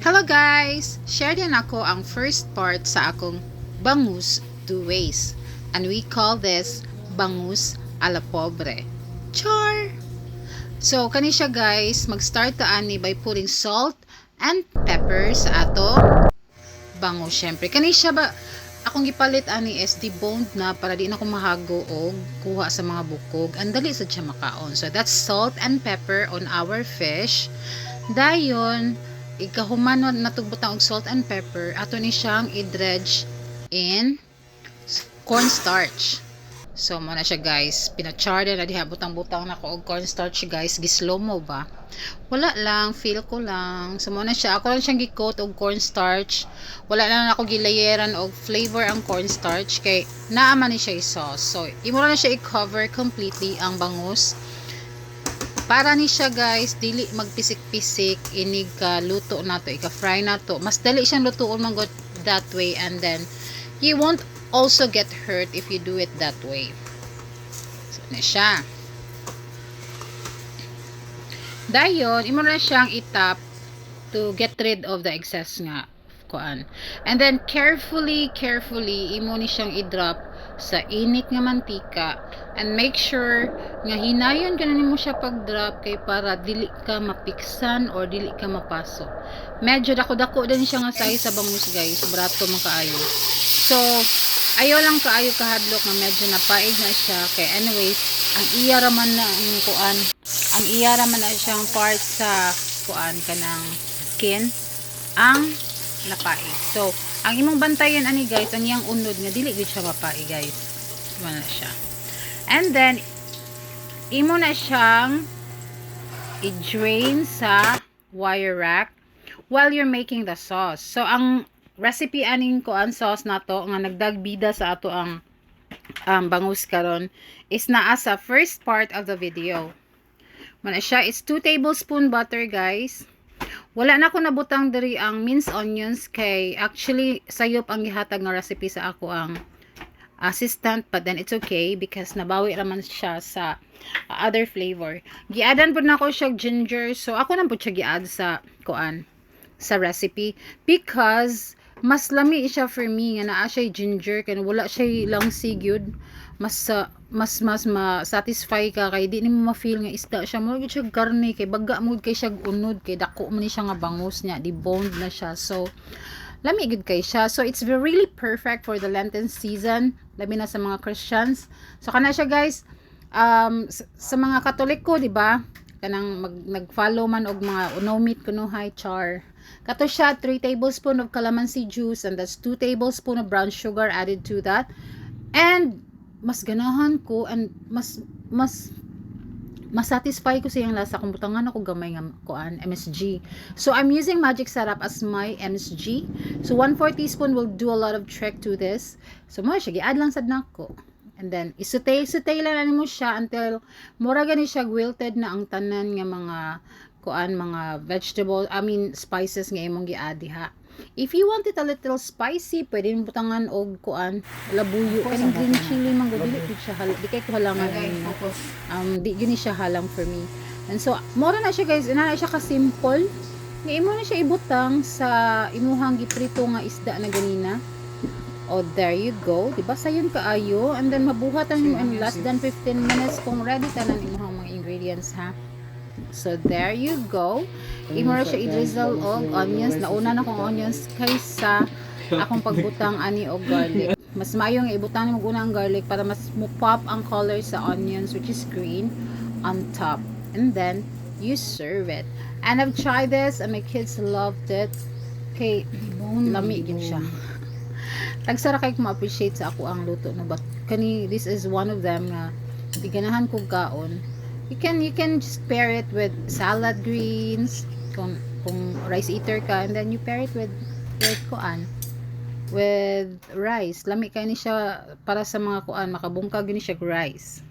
Hello guys! Share din ako ang first part sa akong bangus two ways. And we call this bangus a la pobre. Char! So, kani siya guys, mag-start ta ani by putting salt and pepper sa ato bangus. Syempre, kani siya ba, akong gipalit ani is deboned na para di na ko mahago og kuha sa mga bukog. Ang dali sad siya makaon. So, that's salt and pepper on our fish. Dayon, ikahuman natugbutang og salt and pepper, ato ni siyang i-dredge in cornstarch. So mo na siya guys, pinachar na diha butang-butang na ko og cornstarch guys, gislow mo ba? Wala lang, feel ko lang. So mo na siya, ako lang siyang gi-coat og cornstarch. Wala lang ako gilayeran og flavor ang cornstarch kay naa man ni siya i-sauce. So imo na siya i-cover completely ang bangus. Para ni siya guys, dili magpisik-pisik, inig ka luto na to, ika-fry na to. Mas dali siyang lutuon man that way, and then you won't also get hurt if you do it that way. So na siya. Dayon, imo na siyang itap to get rid of the excess nga kuan. And then carefully imo ni siyang i-drop sa init nga mantika, and make sure nga hinayon ganan nimo siya pag-drop kay para dili ka mapiksan or dili ka mapaso. Medyo dako-dako din siya nga size sa bangus guys, brato man kaayo. So ayo lang kaayo kahadlok nga medyo napaig na siya kay anyways ang iya raman na ang kuan, ang iya raman na siyang part sa kuan kanang skin ang napaig. So ang imong bantayan ani guys, ang iyang unod nga dili gid siya mapaig guys. Wala siya. And then imo na siyang i-drain sa wire rack while you're making the sauce. So ang recipe aning kuan sauce nato nga nagdagbida sa ato ang bangus karon is naa sa first part of the video. Mana siya, it's 2 tablespoon butter guys. Wala na ko nabutang diri ang minced onions kay actually sayop ang gihatag nga recipe sa ako ang assistant, but then it's okay because nabawi raman siya sa other flavor. Giadan pud nako siya ginger, so ako na pud siya giadd sa kuan sa recipe because mas lami siya for me nga naa siya ginger kay wala siya lang sigyud. Mas ma-satisfy ka kay di nimo ma-feel nga isda siya mo gid siya garni kay baga mood kay siya unod kay dako man ni siya nga bangus niya, deboned na siya. So lami gid kay siya. So it's really perfect for the Lenten season, labi na sa mga Christians. So kana siya guys, sa mga Katoliko, di ba? Kanang nag-follow man og mga unomit kunuhay char. Kato siya 3 tablespoon of calamansi juice, and that's 2 tablespoon of brown sugar added to that. And mas ganahan ko and mas satisfy ko siyang lasa kung butangan ako gamay nga kuan MSG. So I'm using magic syrup as my MSG. So 1/4 teaspoon will do a lot of trick to this. So mo siya gi-add lang sad nako. And then isutay lang nimo siya until mura gani siya wilted na ang tanan nga mga kuan, mga vegetable, spices nga imong gi-add diha. If you want it a little spicy, pwede mo butangan og kuan, labuyo, kaning green chili man dili gid siya di kay ko halangan di gini siya halang for me. And so mura na siya guys, ina na siya ka simple. Nga imo na siya ibutang sa imuhang giprito nga isda na ganina. Oh, there you go. Diba sayon kaayo, and then mabuhatan mo in less than 15 minutes kung ready tanan imuhang mga ingredients ha. So there you go. Imo ra siya i-drizzle og onions. Nauna na kong onions kaysa akong pagbutang ani og garlic. Mas maayo nga ibutang nimo guna ang garlic para mas mo-pop ang color sa onions, which is green, on top. And then you serve it. And I've tried this and my kids loved it. Okay, lami gyud siya. Tagsara kay ko ma-appreciate sa ako ang luto no, but kani this is one of them nga ganahan ko kaon. You can just pair it with salad greens kung rice eater ka, and then you pair it with kuan, with rice. Lami kay ni siya para sa mga kuan, makabungkag ni siya rice.